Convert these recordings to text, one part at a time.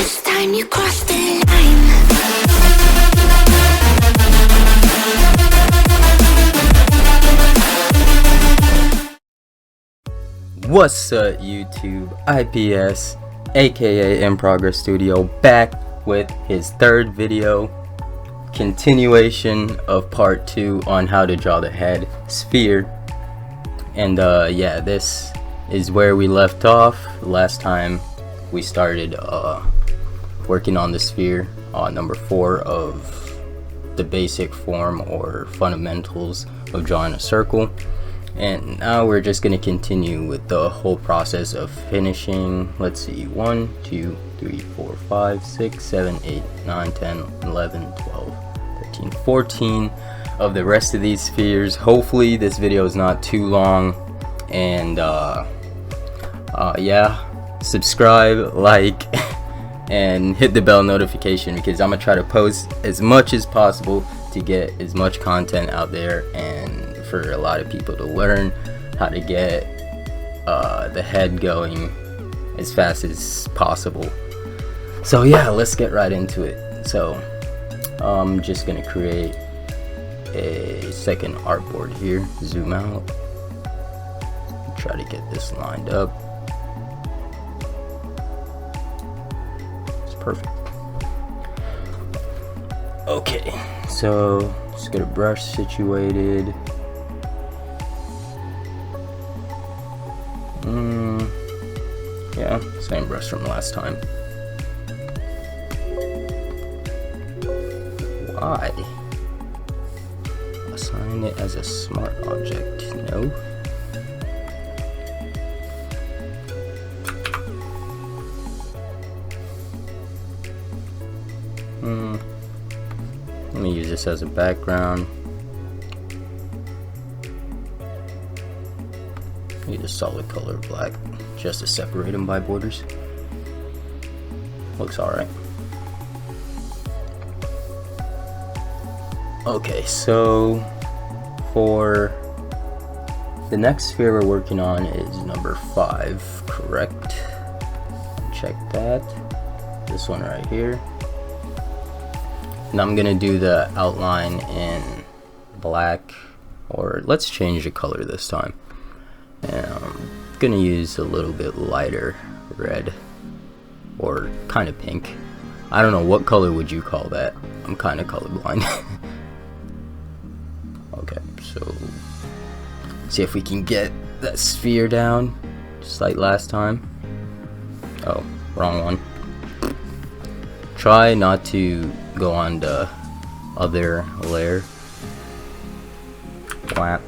This time you crossed the line. What's up, YouTube? IPS, aka InProgressStudio, back with his third video, continuation of part 2 on how to draw the head sphere. And yeah, this is where we left off last time. We started working on the sphere on number 4 of the basic form or fundamentals of drawing a circle. And now we're just going to continue with the whole process of finishing. Let's see, 1, 2, 3, 4, 5, 6, 7, 8, 9, 10, 11, 12, 13, 14 of the rest of these spheres. Hopefully this video is not too long. And yeah, subscribe, like, and hit the bell notification, because I'm gonna try to post as much as possible to get as much content out there and for a lot of people to learn how to get the head going as fast as possible. So yeah, let's get right into it. So I'm just gonna create a second artboard here, zoom out, try to get this lined up. It's perfect. Okay, so just get a brush situated. Yeah, same brush from last time. Why? Assign it as a smart object. No. Let me use this as a background. Need a solid color black just to separate them by borders. Looks alright. Okay, so for the next sphere we're working on is number 5, correct? Check that. This one right here. And I'm gonna do the outline in black, or let's change the color this time. And I'm gonna use a little bit lighter red, or kind of pink. I don't know, what color would you call that? I'm kind of colorblind. Okay, so see if we can get that sphere down just like last time. Oh, wrong one. Try not to go on the other layer. Whap.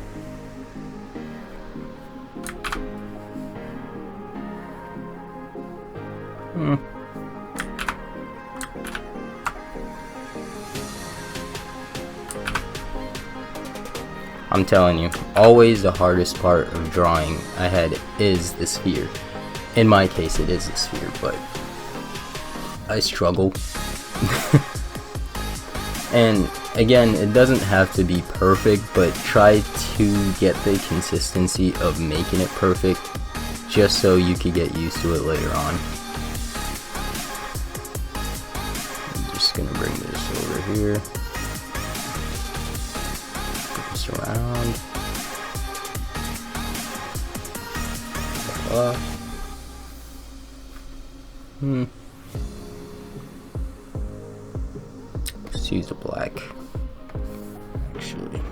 I'm telling you, always the hardest part of drawing a head is the sphere. In my case, it is the sphere, but I struggle. And again, it doesn't have to be perfect, but try to get the consistency of making it perfect, just so you could get used to it later on. I'm just gonna bring this over here. Put this around. Let's use the black, actually.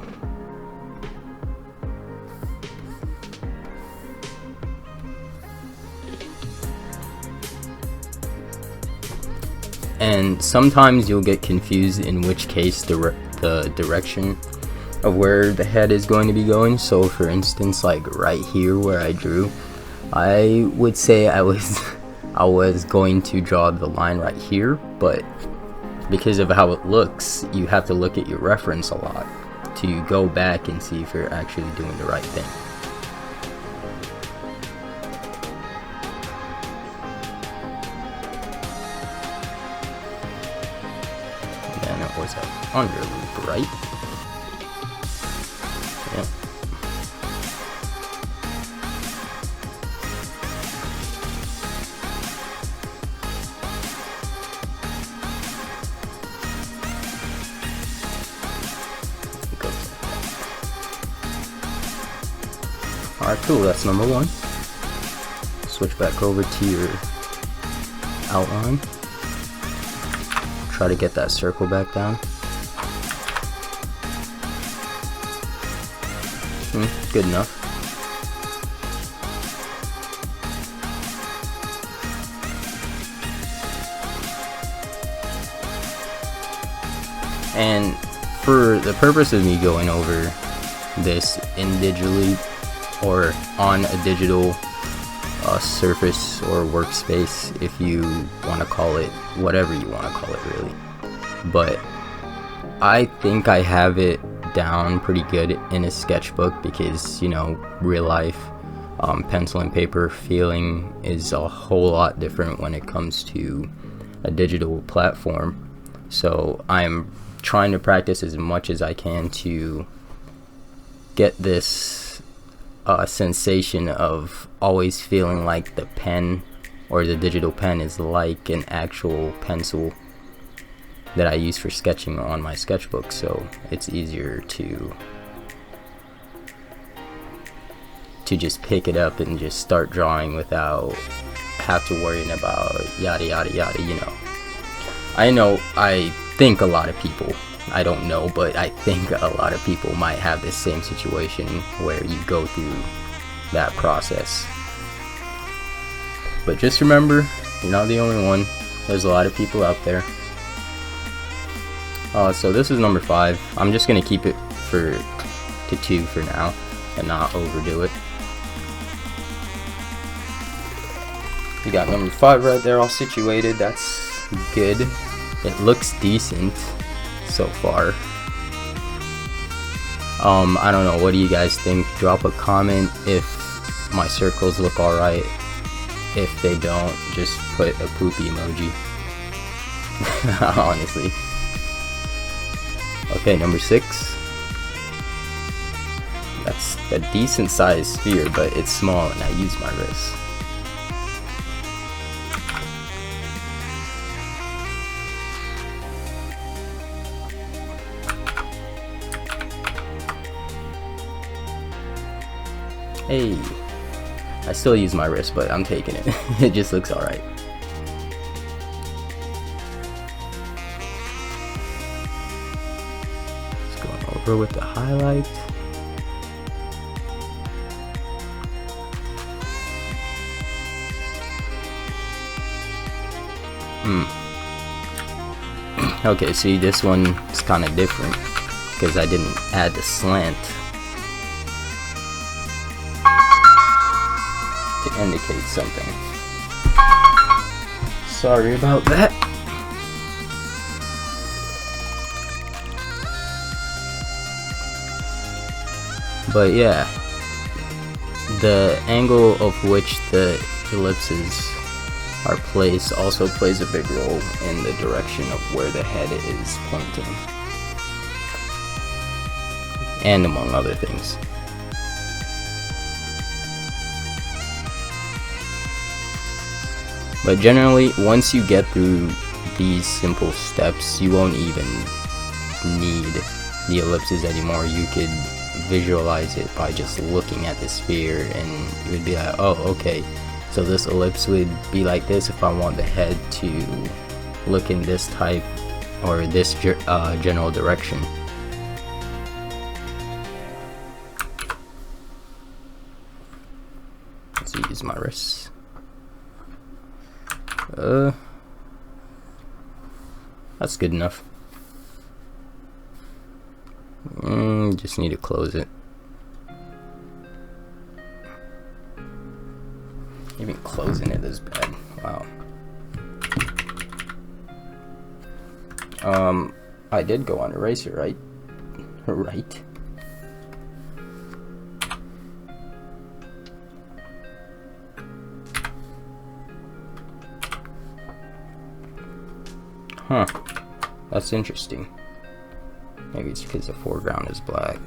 And sometimes you'll get confused in which case the direction of where the head is going to be going. So for instance, like right here where I drew, I would say I was going to draw the line right here, but because of how it looks, you have to look at your reference a lot to go back and see if you're actually doing the right thing. And it was an under loop, right? Yep. Alright, cool, that's number 1. Switch back over to your outline. Try to get that circle back down. Good enough. And for the purpose of me going over this individually or on a digital surface or workspace, if you want to call it whatever you want to call it, really, but I think I have it down pretty good in a sketchbook, because, you know, real life pencil and paper feeling is a whole lot different when it comes to a digital platform. So I'm trying to practice as much as I can to get this sensation of always feeling like the pen or the digital pen is like an actual pencil that I use for sketching on my sketchbook, so it's easier to just pick it up and just start drawing without have to worrying about yada yada yada, you know. I think a lot of people, I don't know, but I think a lot of people might have this same situation where you go through that process. But just remember, you're not the only one. There's a lot of people out there. So this is number 5. I'm just gonna keep it to 2 for now and not overdo it. You got number 5 right there all situated. That's good. It looks decent so far. I don't know, what do you guys think? Drop a comment if my circles look alright. If they don't, just put a poopy emoji. Honestly. Okay, number 6. That's a decent sized sphere, but it's small and I use my wrist. Hey, I still use my wrist, but I'm taking it. It just looks alright. Just going over with the highlight. Okay, see, this one is kind of different because I didn't add the slant to indicate something. Sorry about that. But yeah, the angle of which the ellipses are placed also plays a big role in the direction of where the head is pointing, and among other things. But generally, once you get through these simple steps, you won't even need the ellipses anymore. You could visualize it by just looking at the sphere, and you would be like, oh, okay, so this ellipse would be like this if I want the head to look in this type or this general direction. Let's use my wrist. That's good enough. Just need to close it. Even closing it is bad. Wow. I did go on eraser, right? Right. Huh. That's interesting. Maybe it's because the foreground is black.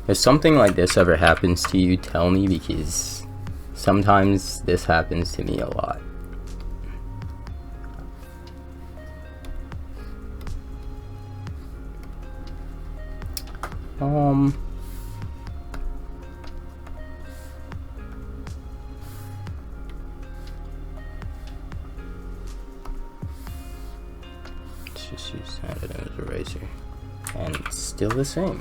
If something like this ever happens to you, tell me, because sometimes this happens to me a lot. Let's just use that as an eraser, and it's still the same.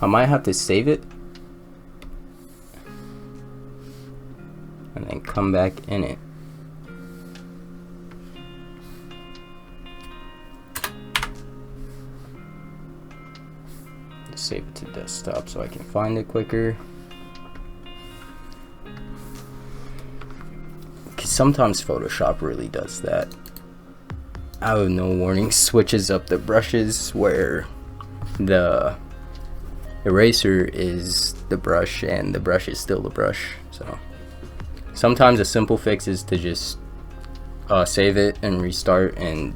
I might have to save it and then come back in it. Just save it to desktop so I can find it quicker. Because sometimes Photoshop really does that. Out of no warning, switches up the brushes where the eraser is the brush and the brush is still the brush. So sometimes a simple fix is to just save it and restart, and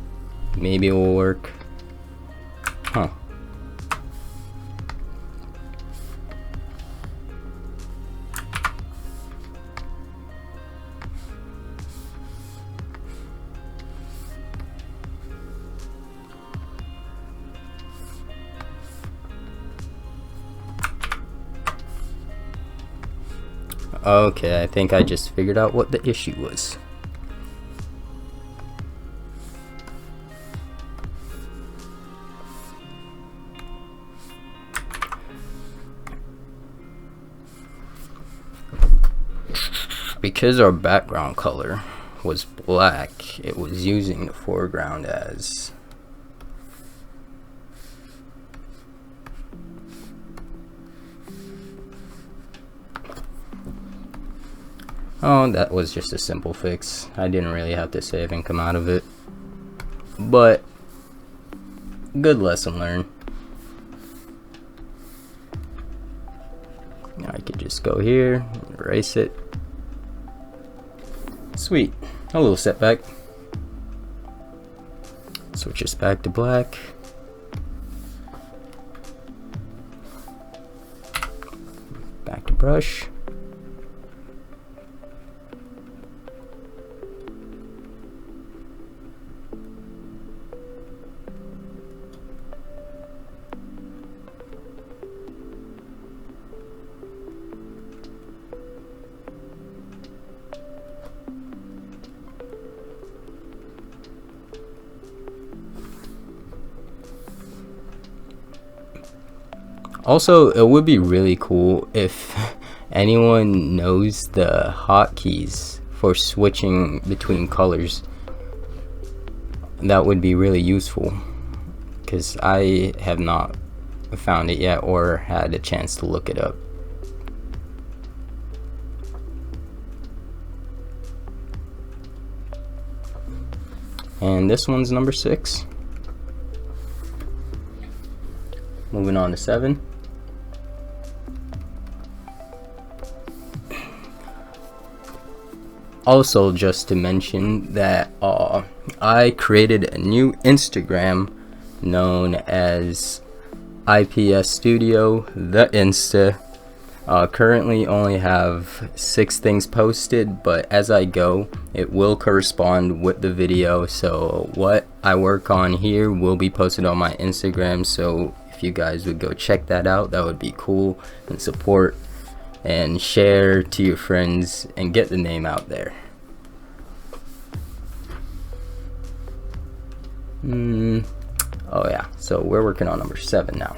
maybe it will work. Okay, I think I just figured out what the issue was. Because our background color was black, it was using the foreground as oh, that was just a simple fix. I didn't really have to save and come out of it, but good lesson learned. Now I could just go here, erase it. Sweet, a little setback. Switch this back to black. Back to brush. Also, it would be really cool if anyone knows the hotkeys for switching between colors. That would be really useful, because I have not found it yet or had a chance to look it up. And this one's number 6. Moving on to 7. Also, just to mention that I created a new Instagram known as IPS Studio, the Insta. Currently only have 6 things posted, but as I go, it will correspond with the video. So what I work on here will be posted on my Instagram. So if you guys would go check that out, that would be cool, and support and share to your friends and get the name out there. Oh yeah, so we're working on number 7 now.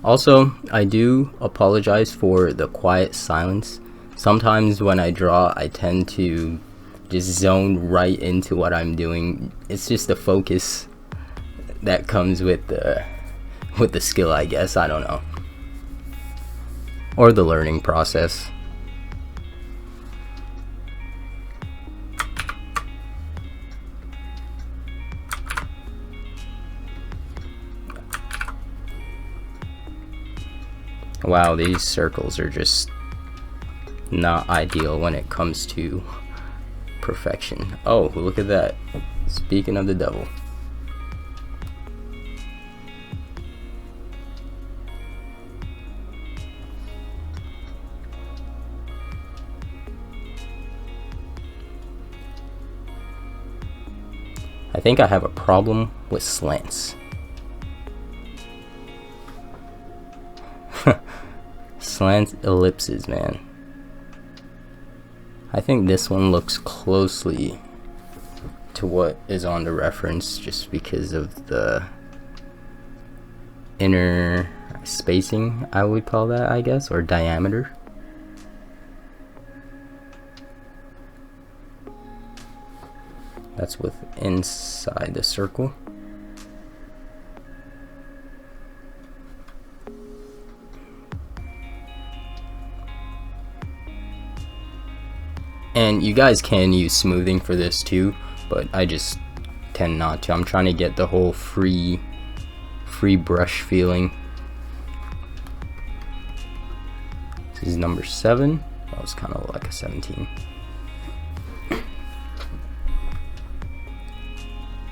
Also, I do apologize for the quiet silence. Sometimes when I draw, I tend to just zone right into what I'm doing. It's just the focus that comes with the skill, I guess. I don't know. Or the learning process. Wow, these circles are just not ideal when it comes to perfection. Oh, look at that. Speaking of the devil. I think I have a problem with slants. Slant ellipses, man. I think this one looks closely to what is on the reference just because of the inner spacing, I would call that, I guess, or diameter. That's with inside the circle. And you guys can use smoothing for this too, but I just tend not to. I'm trying to get the whole free brush feeling. This is number 7. That was kind of like a 17.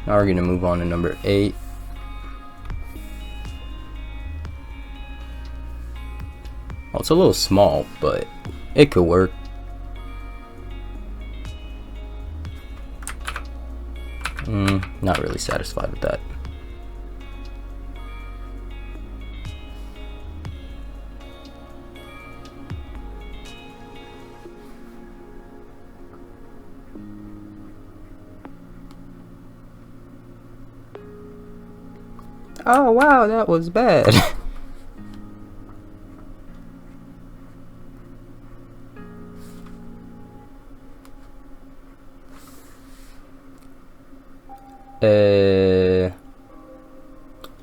Now we're gonna move on to number 8. Well, it's a little small, but it could work. Not really satisfied with that. Oh wow, that was bad.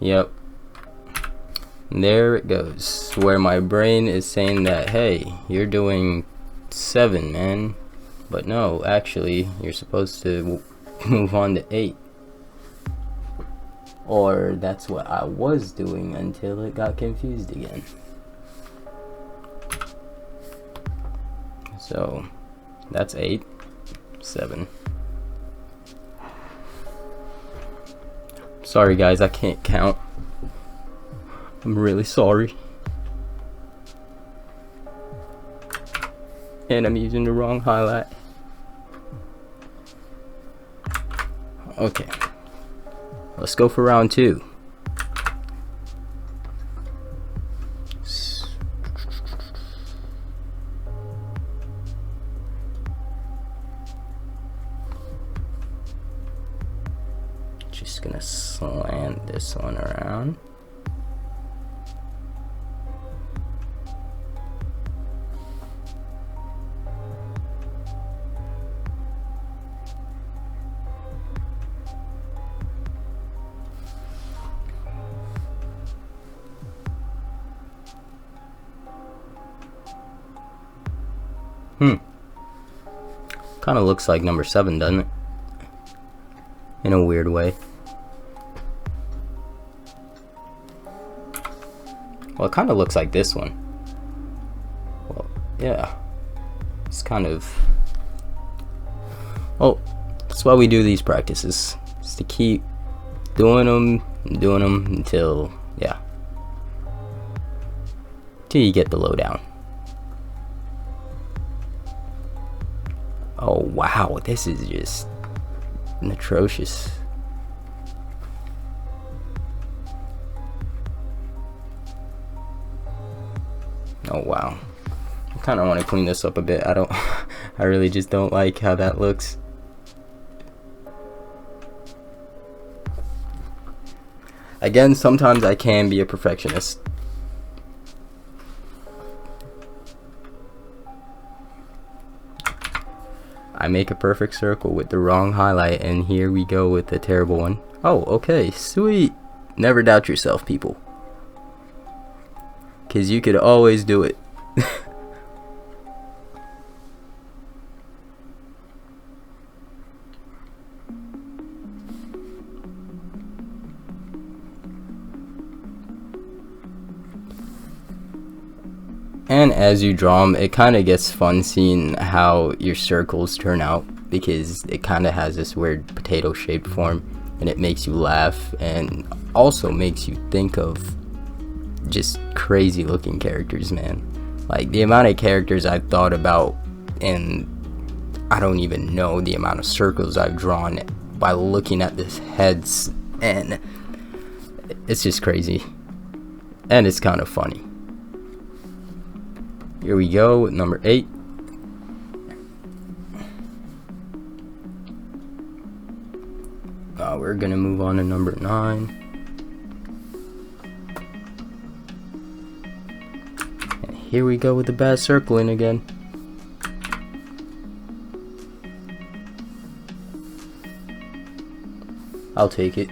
Yep. There it goes. Where my brain is saying that, hey, you're doing 7, man. But no, actually, you're supposed to move on to 8. Or that's what I was doing until it got confused again. So, that's 8, 7. Sorry guys, I can't count. I'm really sorry. And I'm using the wrong highlight. Okay. Let's go for round 2. Just gonna slant this one around. Kind of looks like number 7, doesn't it? In a weird way. Well, it kind of looks like this one. Well, yeah. It's kind of... Oh, that's why we do these practices. It's to keep doing them until, yeah. Till you get the lowdown. Oh wow, this is just atrocious. Oh wow. I kind of want to clean this up a bit. I really just don't like how that looks. Again, sometimes I can be a perfectionist. I make a perfect circle with the wrong highlight, and here we go with the terrible one. Oh, okay, sweet. Never doubt yourself, people. 'Cause you could always do it. And as you draw them, it kind of gets fun seeing how your circles turn out, because it kind of has this weird potato shaped form, and it makes you laugh and also makes you think of just crazy looking characters, man. Like the amount of characters I've thought about, and I don't even know the amount of circles I've drawn by looking at this heads, and it's just crazy, and it's kind of funny. Here we go with number 8. We're gonna move on to number 9. And here we go with the bad circling again. I'll take it.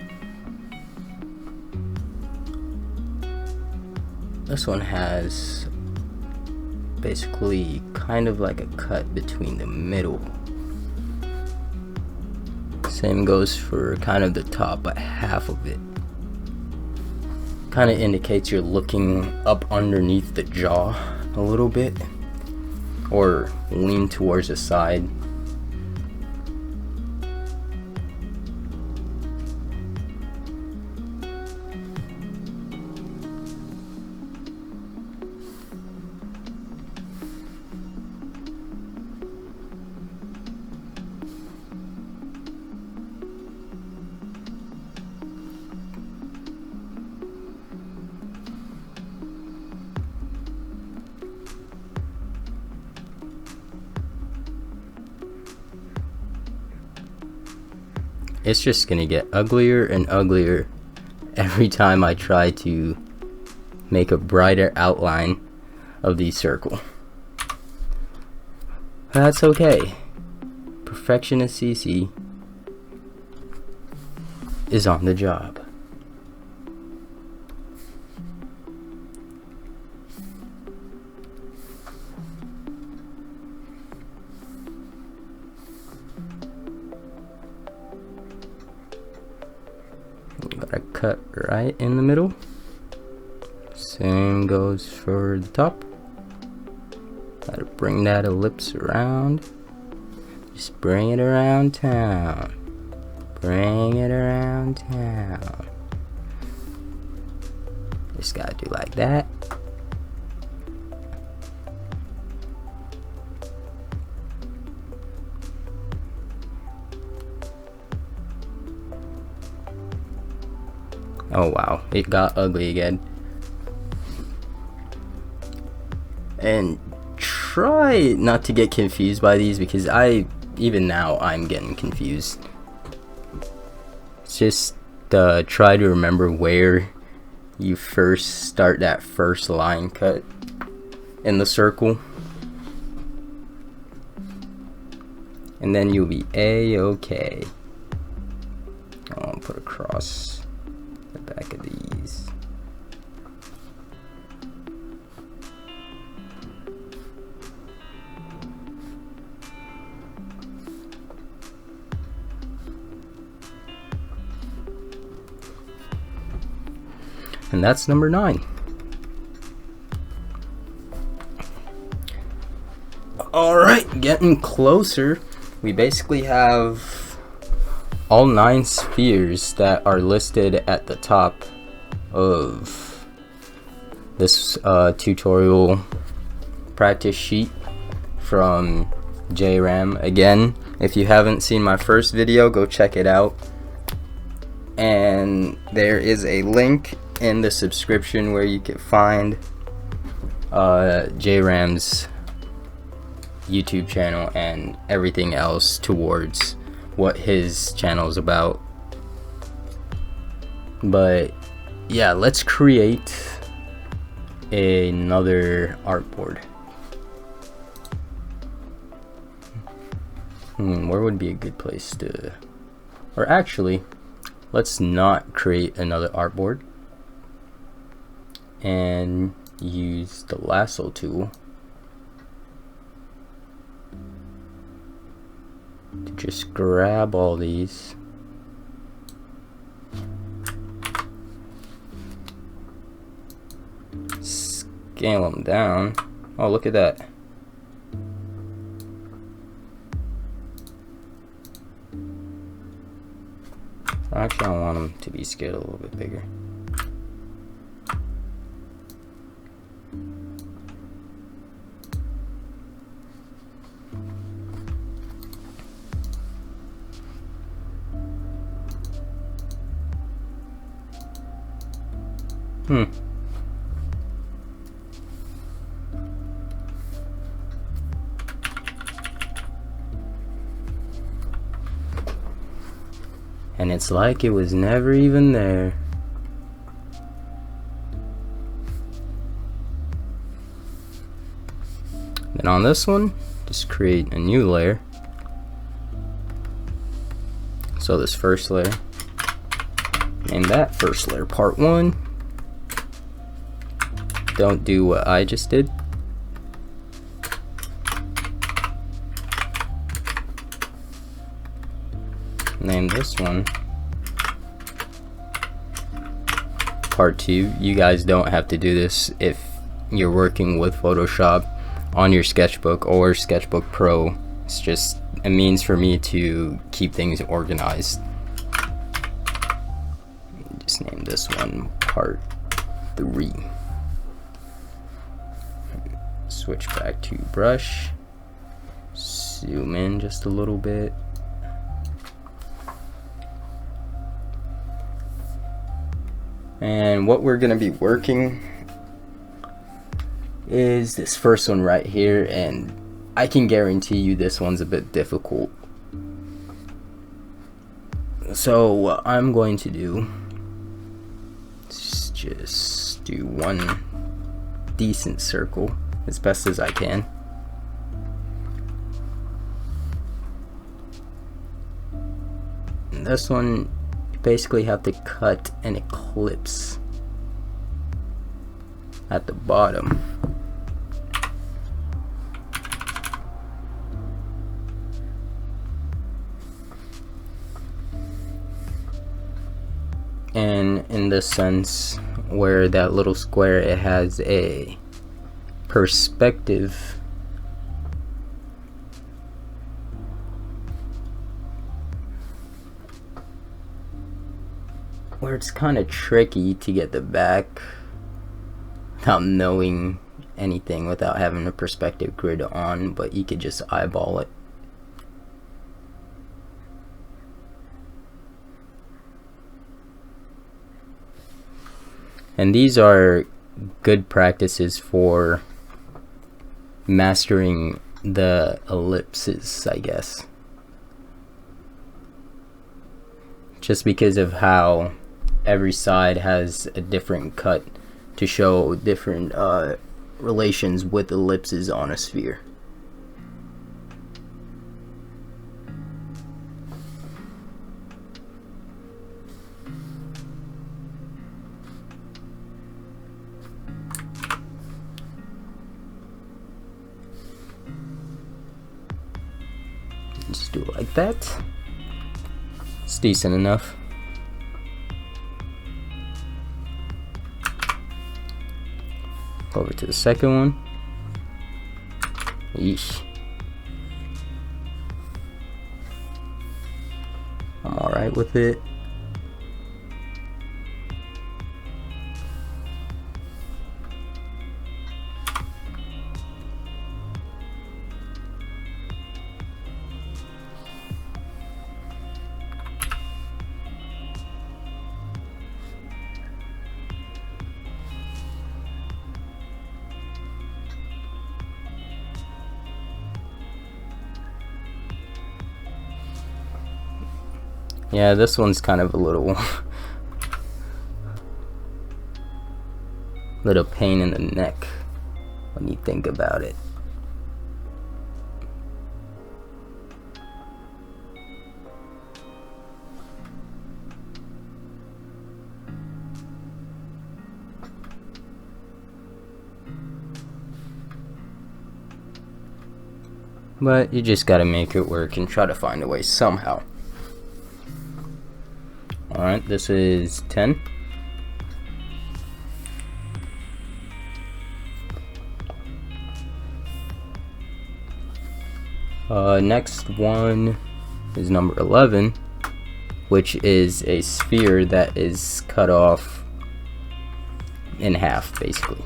This one has basically kind of like a cut between the middle. Same goes for kind of the top, but half of it. Kind of indicates you're looking up underneath the jaw a little bit, or lean towards the side. It's just gonna get uglier and uglier every time I try to make a brighter outline of the circle. That's okay. Perfectionist CC is on the job. Gotta cut right in the middle. Same goes for the top. Gotta bring that ellipse around. Just bring it around town. Bring it around town. Just gotta do like that. Oh wow, it got ugly again. And try not to get confused by these, because even now I'm getting confused. Just try to remember where you first start that first line cut in the circle, and then you'll be a-okay. I'll put across the back of these. And that's number 9. Alright, getting closer. We basically have all 9 spheres that are listed at the top of this tutorial practice sheet from JRam. Again, if you haven't seen my first video, go check it out. And there is a link in the subscription where you can find JRam's YouTube channel and everything else towards what his channel is about. But yeah, let's create another artboard. Where would be a good place to, or actually, let's not create another artboard and use the lasso tool to just grab all these scale them down. Oh, look at that. Actually, I want them to be scaled a little bit bigger. And it's like it was never even there. Then on this one, just create a new layer. So this first layer, name that first layer part 1. Don't do what I just did. Name this one part 2. You guys don't have to do this if you're working with Photoshop on your sketchbook or sketchbook Pro. It's just a means for me to keep things organized. Just name this one part 3. Switch back to brush, zoom in just a little bit. And what we're going to be working is this first one right here, and I can guarantee you this one's a bit difficult. So what I'm going to do is just do one decent circle as best as I can. And this one, basically have to cut an ellipse at the bottom. And in this sense, where that little square, it has a perspective where it's kind of tricky to get the back without knowing anything, without having a perspective grid on, but you could just eyeball it. And these are good practices for mastering the ellipses, I guess. Just because of how every side has a different cut to show different relations with ellipses on a sphere. Just do it like that. It's decent enough. Over to the second one. Yeesh. I'm alright with it. Yeah, this one's kind of a little little pain in the neck when you think about it. But you just gotta make it work and try to find a way somehow. Alright, this is 10. Next one is number 11, which is a sphere that is cut off in half, basically.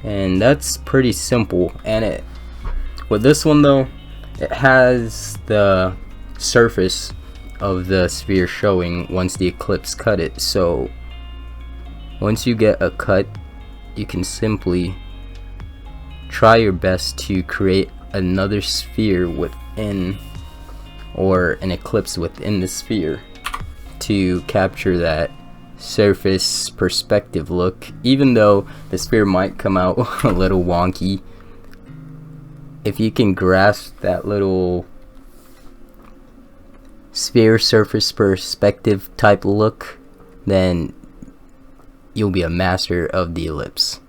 And that's pretty simple. And with this one though, it has the surface of the sphere showing once the ellipse cut it. So once you get a cut, you can simply try your best to create another sphere within, or an ellipse within the sphere, to capture that surface perspective look. Even though the sphere might come out a little wonky, if you can grasp that little sphere surface perspective type look, then you'll be a master of the ellipse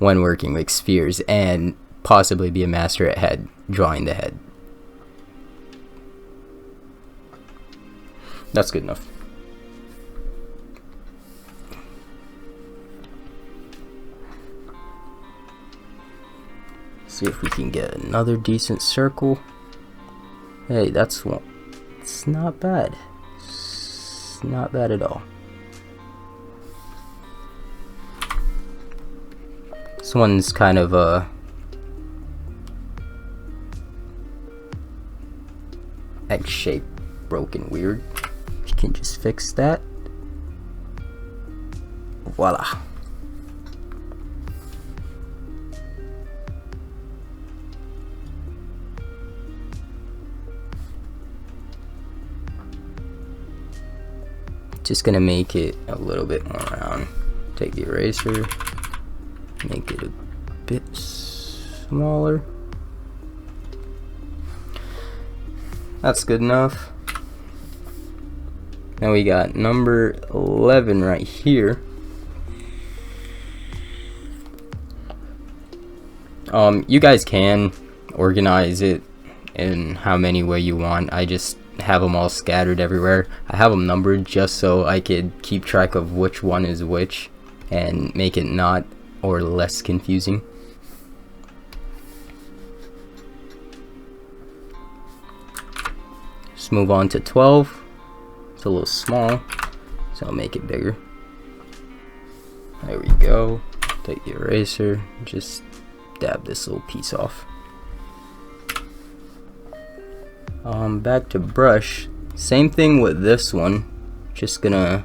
when working with spheres, and possibly be a master at drawing the head. That's good enough. See if we can get another decent circle. Hey, that's one. It's not bad. It's not bad at all. This one's kind of a X shape, broken, weird. You can just fix that. Voila. Just gonna make it a little bit more round. Take the eraser, make it a bit smaller. That's good enough. Now we got number 11 right here. You guys can organize it in how many way you want. I just have them all scattered everywhere. I have them numbered just so I could keep track of which one is which and make it not or less confusing. Just move on to 12. It's a little small, so I'll make it bigger. There we go. Take the eraser, just dab this little piece off. Back to brush. Same thing with this one. Just gonna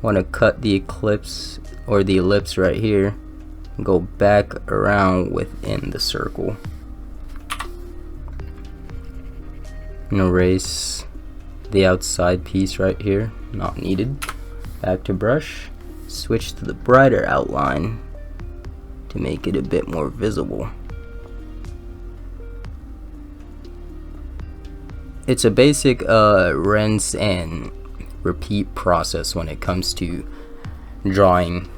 want to cut the ellipse or the ellipse right here and go back around within the circle and erase the outside piece right here, not needed. Back to brush, switch to the brighter outline to make it a bit more visible. It's a basic rinse and repeat process when it comes to drawing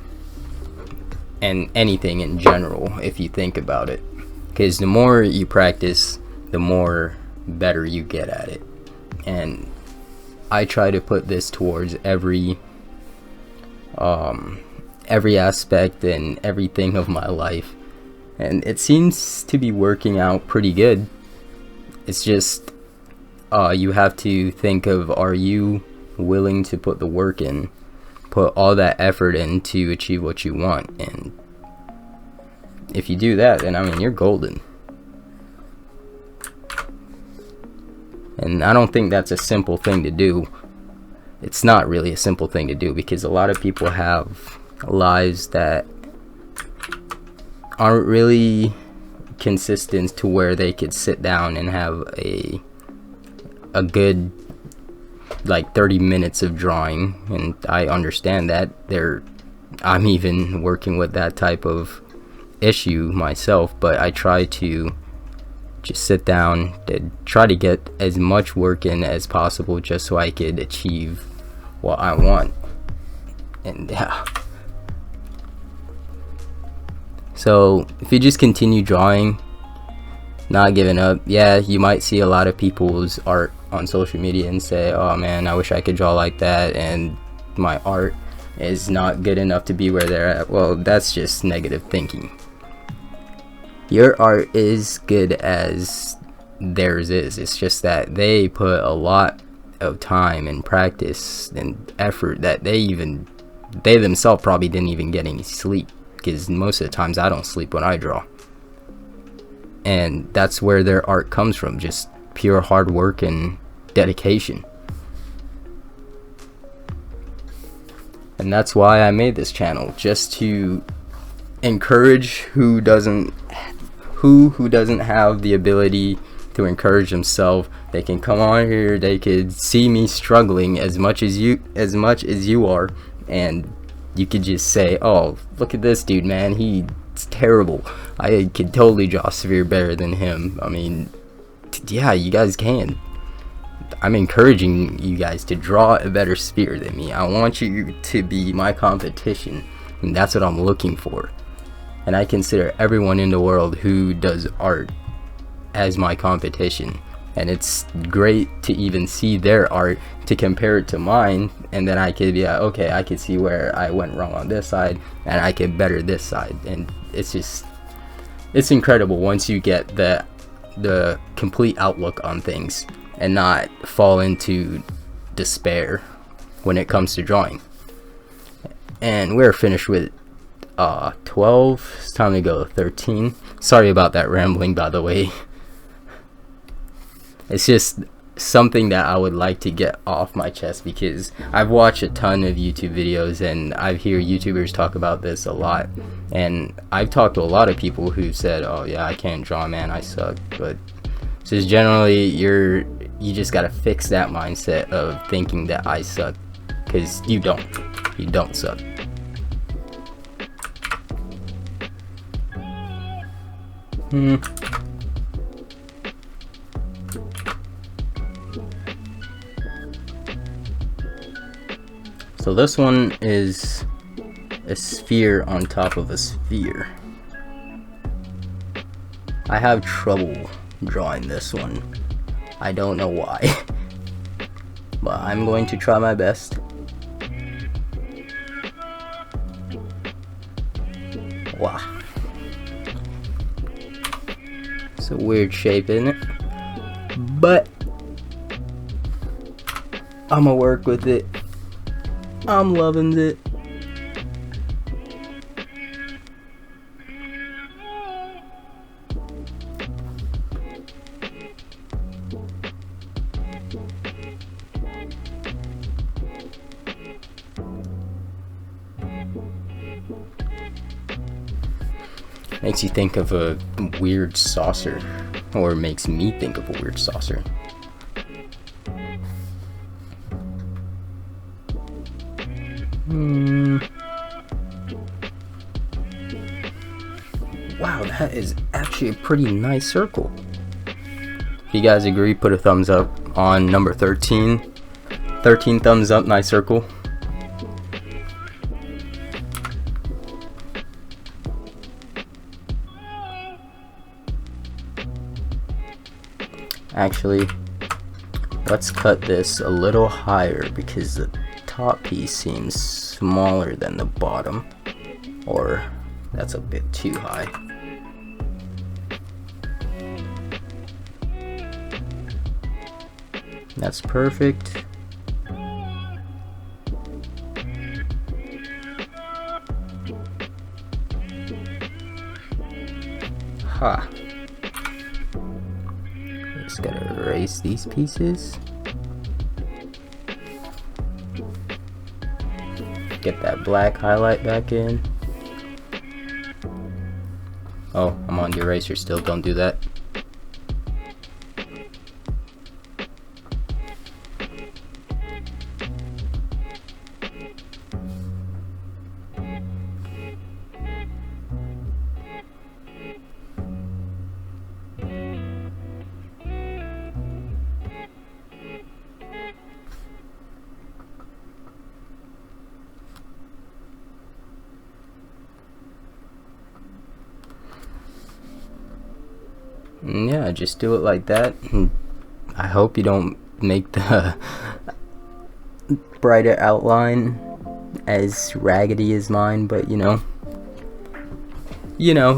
and anything in general, if you think about it, because the more you practice, the more better you get at it. And I try to put this towards every aspect and everything of my life, and it seems to be working out pretty good. It's just you have to think of, are you willing to put the work in, put all that effort in to achieve what you want? And if you do that, then I mean, you're golden. And I don't think that's a simple thing to do. It's not really a simple thing to do, because a lot of people have lives that aren't really consistent to where they could sit down and have a good like 30 minutes of drawing, and I understand that. I'm even working with that type of issue myself, but I try to just sit down and try to get as much work in as possible just so I could achieve what I want. And yeah, so if you just continue drawing, not giving up, yeah, you might see a lot of people's art on social media and say, oh man, I wish I could draw like that, and my art is not good enough to be where they're at. Well, that's just negative thinking. Your art is good as theirs is. It's just that they put a lot of time and practice and effort that they themselves probably didn't even get any sleep, because most of the times I don't sleep when I draw. And that's where their art comes from, just pure hard work and dedication. And that's why I made this channel, just to encourage who doesn't have the ability to encourage themselves. They can come on here, they could see me struggling as much as you are, and you could just say, oh, look at this dude, man, he's terrible. I could totally draw sphere better than him. I mean, yeah, you guys can. I'm encouraging you guys to draw a better sphere than me. I want you to be my competition, and that's what I'm looking for. And I consider everyone in the world who does art as my competition. And it's great to even see their art, to compare it to mine, and then I could be like, okay, I could see where I went wrong on this side, and I could better this side. And it's incredible once you get the complete outlook on things and not fall into despair when it comes to drawing. And we're finished with 12. It's time to go 13. Sorry about that rambling, by the way. It's just something that I would like to get off my chest, because I've watched a ton of YouTube videos and I hear YouTubers talk about this a lot, and I've talked to a lot of people who said, oh yeah, I can't draw, man, I suck. But it's just generally you just gotta fix that mindset of thinking that I suck, because you don't suck. So this one is a sphere on top of a sphere. I have trouble drawing this one. I don't know why. But I'm going to try my best. Wow. It's a weird shape, isn't it? But I'ma work with it. I'm loving it. Makes you think of a weird saucer, or makes me think of a weird saucer. Wow, that is actually a pretty nice circle. If you guys agree, put a thumbs up on number 13. 13 thumbs up, nice circle. Actually, let's cut this a little higher, because the top piece seems smaller than the bottom, or that's a bit too high. That's perfect. Ha. Just gotta erase these pieces. Get that black highlight back in. Oh, I'm on the eraser still, don't do that. just do it like that. And I hope you don't make the brighter outline as raggedy as mine, but you know,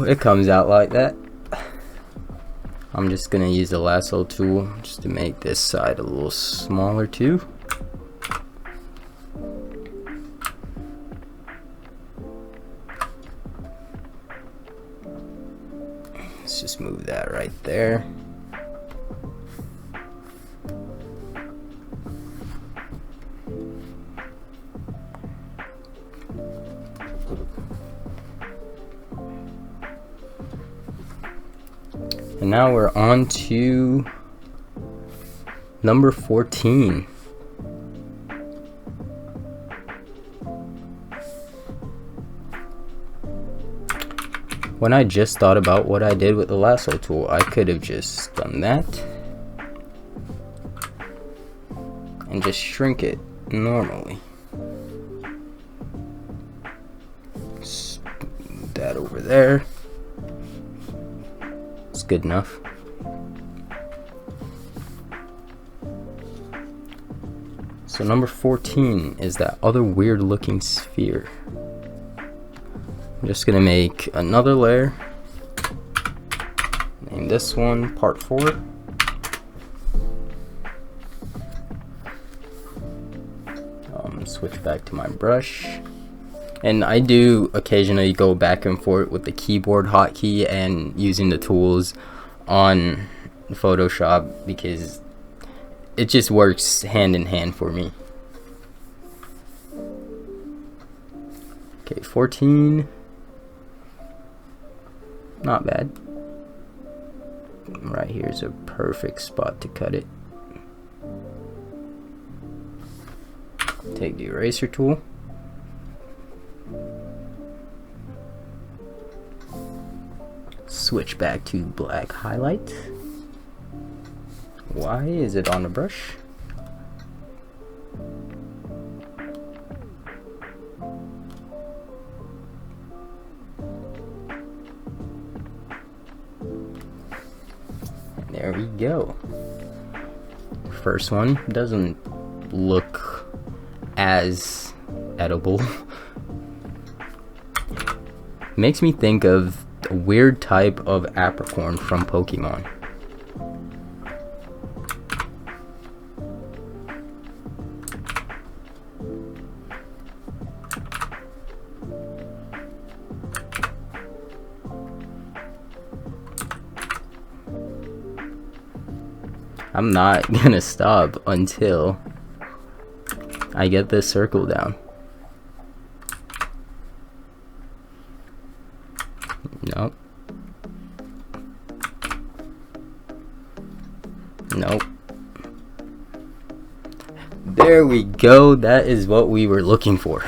it comes out like that. I'm just gonna use the lasso tool just to make this side a little smaller too. Let's just move that right there. And now we're on to number 14. When I just thought about what I did with the lasso tool, I could have just done that and just shrink it normally. Just move that over there. It's good enough. So number 14 is that other weird looking sphere. I'm just gonna make another layer. Name this one part 4. Switch back to my brush. And I do occasionally go back and forth with the keyboard hotkey and using the tools on Photoshop because it just works hand in hand for me. Okay, 14. Not bad. Right here is a perfect spot to cut it. Take the eraser tool. Switch back to black highlight. Why is it on the brush? There we go. First one doesn't look as edible. Makes me think of a weird type of apricorn from Pokemon. I'm not gonna stop until I get this circle down. Nope. Nope. There we go. That is what we were looking for.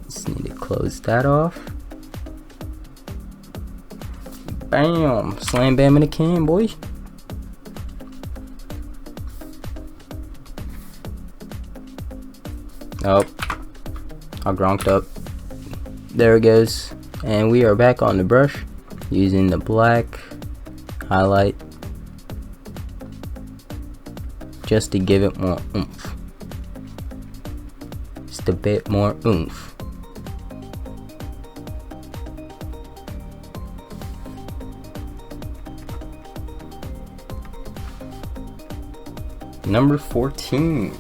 Just need to close that off. Bam! Slam bam in a can, boy. Oh, I gronked up. There it goes. And we are back on the brush using the black highlight just to give it more oomph. Just a bit more oomph. Number 14.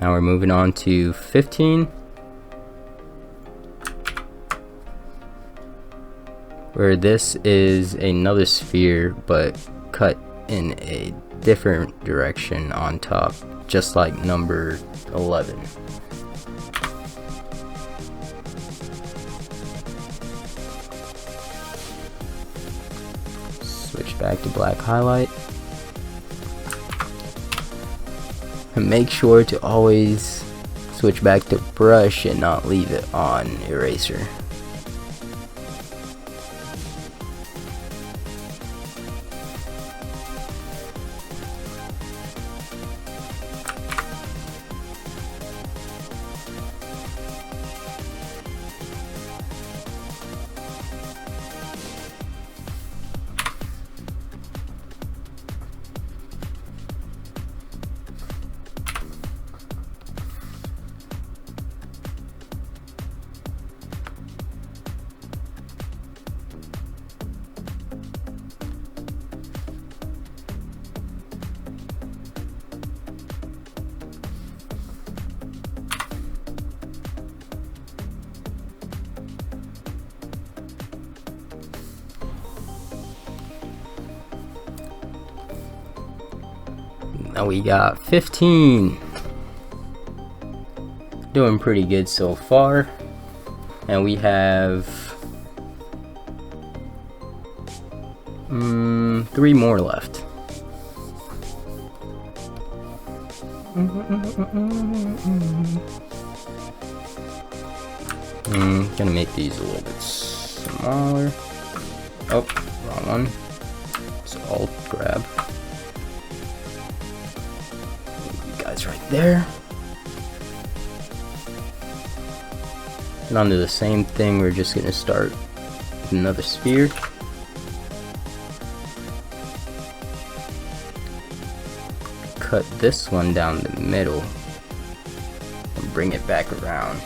Now we're moving on to 15, where this is another sphere but cut in a different direction on top, just like number 11. Switch back to black highlight. And make sure to always switch back to brush and not leave it on eraser. Now we got 15. Doing pretty good so far. And we have 3 more left. Gonna make these a little bit smaller. Oh, wrong one. So Alt grab. You guys right there. And onto the same thing, we're just gonna start with another sphere. Cut this one down the middle and bring it back around.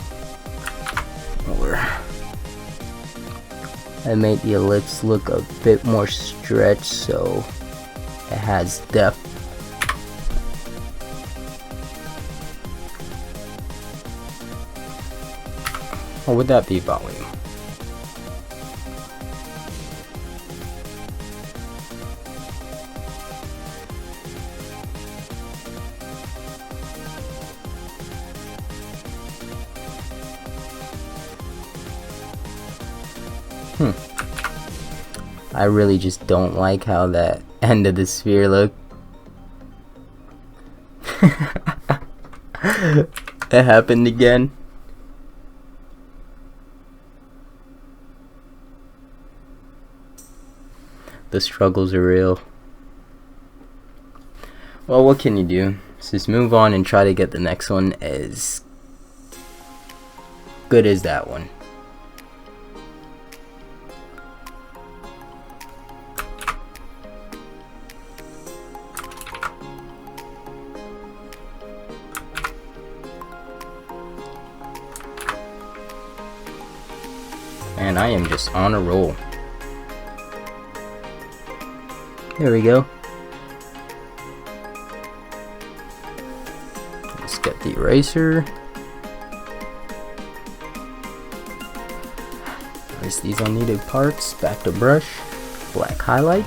And make the ellipse look a bit more stretched so it has depth. Or would that be volume? I really just don't like how that end of the sphere looked. It happened again. The struggles are real. Well, what can you do? So just move on and try to get the next one as good as that one. And I am just on a roll. There we go. Let's get the eraser. Erase these unneeded parts. Back to brush. Black highlight.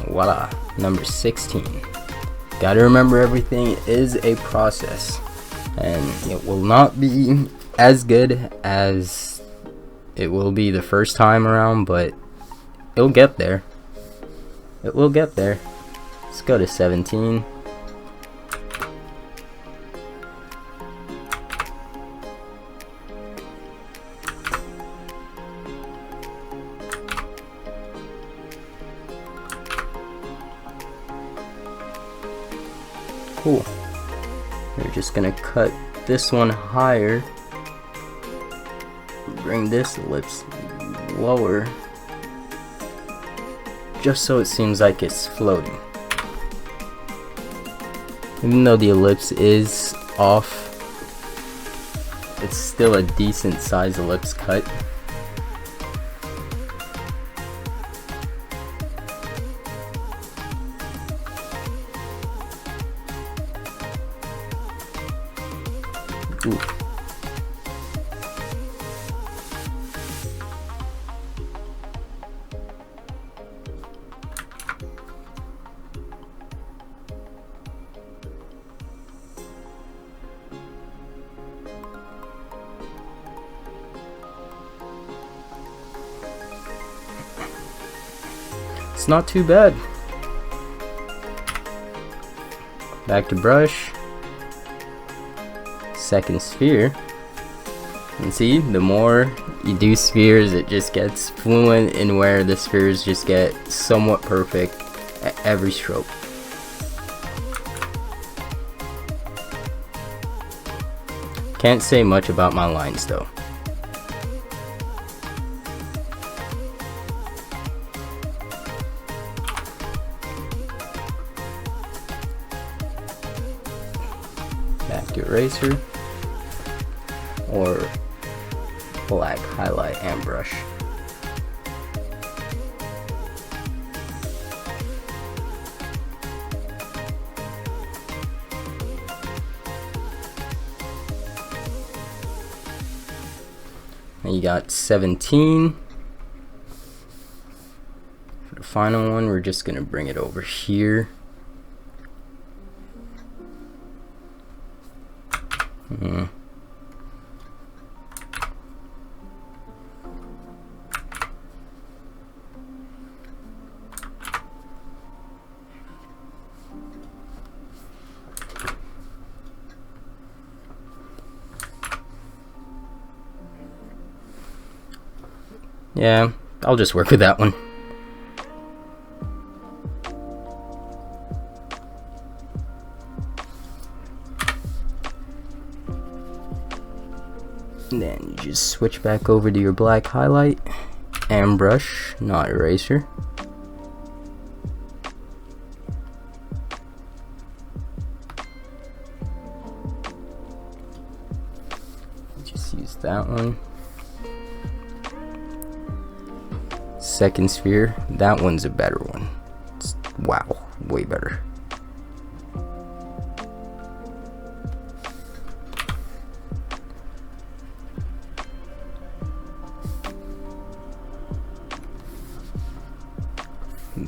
Voila, number 16. Gotta remember, everything is a process, and it will not be as good as it will be the first time around, but it'll get there. It will get there. Let's go to 17. Cool. We're just gonna cut this one higher, bring this ellipse lower, just so it seems like it's floating. Even though the ellipse is off, it's still a decent size ellipse cut. Ooh. It's not too bad. Back to brush. Second sphere. And see, the more you do spheres, it just gets fluent in where the spheres just get somewhat perfect at every stroke. Can't say much about my lines though. Back to eraser. Or black highlight and brush. And you got 17. For the final one, we're just gonna bring it over here. Yeah, I'll just work with that one. And then you just switch back over to your black highlight and brush, not eraser. Just use that one. Second sphere, that one's a better one. Wow, way better.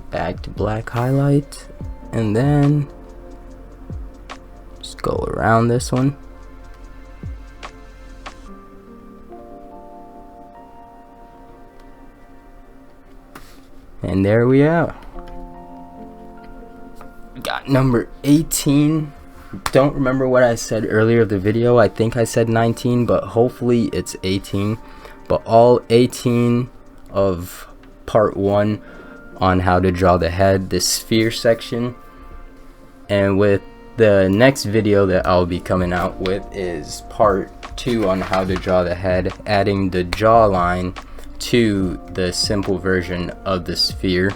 Back to black highlight, and then just go around this one. And there we are. Got number 18. Don't remember what I said earlier of the video. I think I said 19, but hopefully it's 18. But all 18 of part 1 on how to draw the head, the sphere section. And with the next video that I'll be coming out with is part 2 on how to draw the head, adding the jawline to the simple version of the sphere.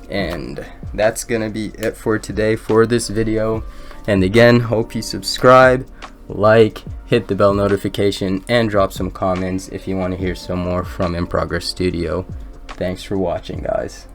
And that's gonna be it for today for this video. And again, hope you subscribe, like, hit the bell notification, and drop some comments if you want to hear some more from InProgressStudio. Thanks for watching, guys.